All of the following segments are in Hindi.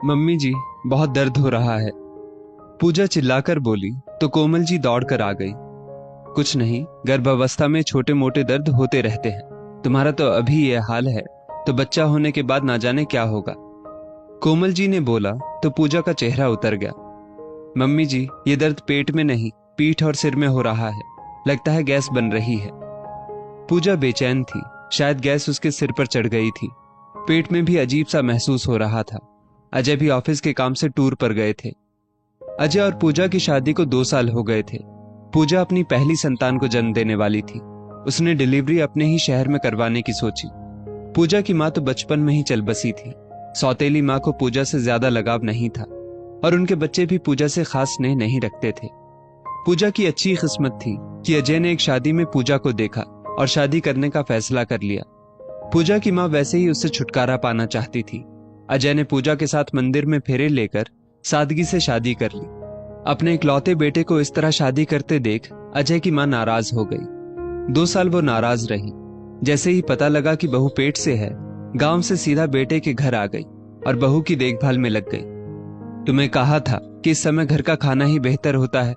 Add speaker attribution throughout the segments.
Speaker 1: मम्मी जी, बहुत दर्द हो रहा है। पूजा चिल्लाकर बोली तो कोमल जी दौड़कर आ गई। कुछ नहीं, गर्भावस्था में छोटे मोटे दर्द होते रहते हैं। तुम्हारा तो अभी यह हाल है, तो बच्चा होने के बाद ना जाने क्या होगा। कोमल जी ने बोला तो पूजा का चेहरा उतर गया। मम्मी जी, ये दर्द पेट में नहीं, पीठ और सिर में हो रहा है। लगता है गैस बन रही है। पूजा बेचैन थी, शायद गैस उसके सिर पर चढ़ गई थी। पेट में भी अजीब सा महसूस हो रहा था। अजय भी ऑफिस के काम से टूर पर गए थे। अजय और पूजा की शादी को 2 साल हो गए थे। पूजा अपनी पहली संतान को जन्म देने वाली थी। उसने डिलीवरी अपने ही शहर में करवाने की सोची। पूजा की माँ तो बचपन में ही चल बसी थी। सौतेली माँ को पूजा से ज्यादा लगाव नहीं था और उनके बच्चे भी पूजा से खास स्नेह नहीं रखते थे। पूजा की अच्छी किस्मत थी कि अजय ने एक शादी में पूजा को देखा और शादी करने का फैसला कर लिया। पूजा की माँ वैसे ही उससे छुटकारा पाना चाहती थी। अजय ने पूजा के साथ मंदिर में फेरे लेकर सादगी से शादी कर ली। अपने इकलौते बेटे को इस तरह शादी करते देख अजय की माँ नाराज हो गई। 2 साल वो नाराज रही। जैसे ही पता लगा कि बहू पेट से है, गांव से सीधा बेटे के घर आ गई और बहू की देखभाल में लग गई। तुम्हें कहा था कि इस समय घर का खाना ही बेहतर होता है,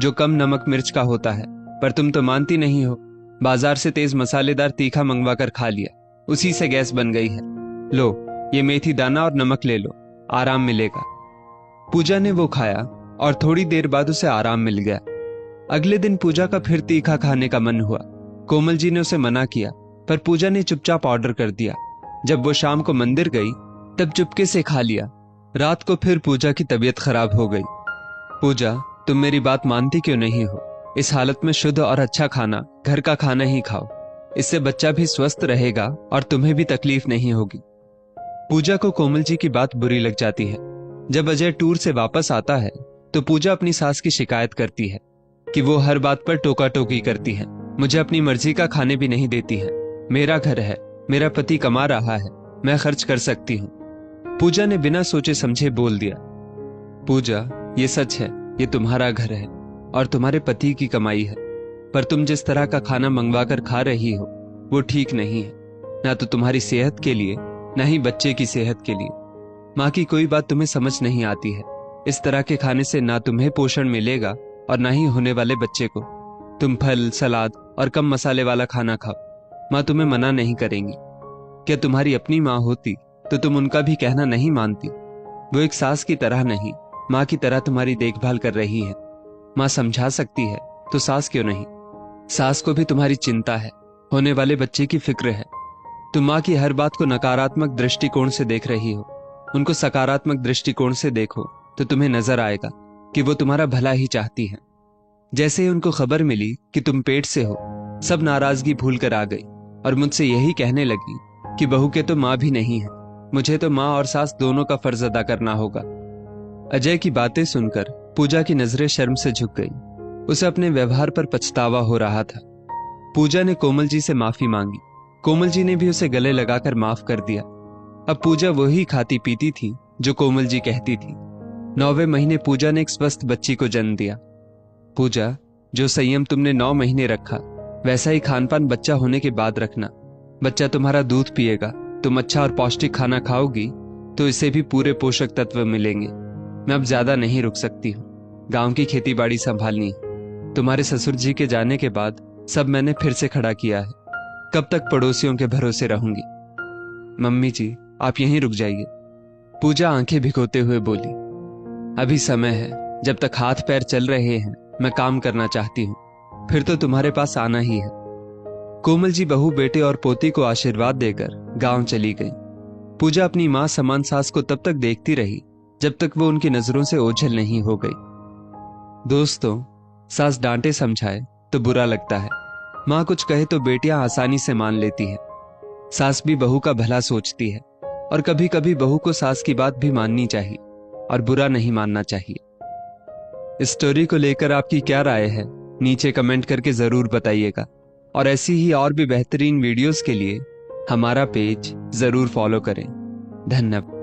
Speaker 1: जो कम नमक मिर्च का होता है, पर तुम तो मानती नहीं हो। बाजार से तेज मसालेदार तीखा मंगवा कर खा लिया, उसी से गैस बन गई है। लो, ये मेथी दाना और नमक ले लो, आराम मिलेगा। पूजा ने वो खाया और थोड़ी देर बाद उसे आराम मिल गया। अगले दिन पूजा का फिर तीखा खाने का मन हुआ। कोमल जी ने उसे मना किया, पर पूजा ने चुपचाप ऑर्डर कर दिया। जब वो शाम को मंदिर गई तब चुपके से खा लिया। रात को फिर पूजा की तबीयत खराब हो गई। पूजा, तुम मेरी बात मानती क्यों नहीं हो? इस हालत में शुद्ध और अच्छा खाना, घर का खाना ही खाओ। इससे बच्चा भी स्वस्थ रहेगा और तुम्हें भी तकलीफ नहीं होगी। पूजा को कोमल जी की बात बुरी लग जाती है। जब अजय टूर से वापस आता है तो पूजा अपनी सास की शिकायत करती है कि वो हर बात पर टोका टोकी करती है, मुझे अपनी मर्जी का खाने भी नहीं देती है। मेरा घर है, मेरा पति कमा रहा है, मैं खर्च कर सकती हूँ। पूजा ने बिना सोचे समझे बोल दिया, पूजा, ये सच है, ये तुम्हारा घर है और तुम्हारे पति की कमाई है, पर तुम जिस तरह का खाना मंगवा कर खा रही हो वो ठीक नहीं है, ना तो तुम्हारी सेहत के लिए, ना ही बच्चे की सेहत के लिए। माँ की कोई बात तुम्हें समझ नहीं आती है। इस तरह के खाने से ना तुम्हें पोषण मिलेगा और ना ही होने वाले बच्चे को। तुम फल, सलाद और कम मसाले वाला खाना खाओ। माँ तुम्हें मना नहीं करेंगी। क्या तुम्हारी अपनी माँ होती तो तुम उनका भी कहना नहीं मानती? वो एक सास की तरह नहीं, माँ की तरह तुम्हारी देखभाल कर रही है। माँ समझा सकती है तो सास क्यों नहीं? सास को भी तुम्हारी चिंता है, होने वाले बच्चे की फिक्र है। तुम माँ की हर बात को नकारात्मक दृष्टिकोण से देख रही हो। उनको सकारात्मक दृष्टिकोण से देखो तो तुम्हें नजर आएगा कि वो तुम्हारा भला ही चाहती है। जैसे ही उनको खबर मिली कि तुम पेट से हो, सब नाराजगी भूल कर आ गई और मुझसे यही कहने लगी कि बहू के तो माँ भी नहीं है, मुझे तो माँ और सास दोनों का फर्ज अदा करना होगा। अजय की बातें सुनकर पूजा की नजरें शर्म से झुक गई। उसे अपने व्यवहार पर पछतावा हो रहा था। पूजा ने कोमल जी से माफी मांगी। कोमल जी ने भी उसे गले लगाकर माफ कर दिया। अब पूजा वही खाती पीती थी जो कोमल जी कहती थी। 9वें महीने पूजा ने एक स्वस्थ बच्ची को जन्म दिया। पूजा, जो संयम तुमने 9 महीने रखा, वैसा ही खान पान बच्चा होने के बाद रखना। बच्चा तुम्हारा दूध पिएगा, तुम अच्छा और पौष्टिक खाना खाओगी तो इसे भी पूरे पोषक तत्व मिलेंगे। मैं अब ज्यादा नहीं रुक सकती हूँ, गांव की खेती बाड़ी संभालनी है। तुम्हारे ससुर जी के जाने के बाद सब मैंने फिर से खड़ा किया है। कब तक पड़ोसियों के भरोसे रहूंगी? मम्मी जी, आप यहीं रुक जाइए। पूजा आंखें भिगोते हुए बोली, अभी समय है, जब तक हाथ पैर चल रहे हैं मैं काम करना चाहती हूँ, फिर तो तुम्हारे पास आना ही है। कोमल जी बहू, बेटे और पोती को आशीर्वाद देकर गांव चली गई। पूजा अपनी मां समान सास को तब तक देखती रही जब तक वो उनकी नजरों से ओझल नहीं हो गई। दोस्तों, सास डांटे समझाए तो बुरा लगता है, माँ कुछ कहे तो बेटियां आसानी से मान लेती है। सास भी बहू का भला सोचती है और कभी कभी बहू को सास की बात भी माननी चाहिए और बुरा नहीं मानना चाहिए। इस स्टोरी को लेकर आपकी क्या राय है, नीचे कमेंट करके जरूर बताइएगा और ऐसी ही और भी बेहतरीन वीडियोस के लिए हमारा पेज जरूर फॉलो करें। धन्यवाद।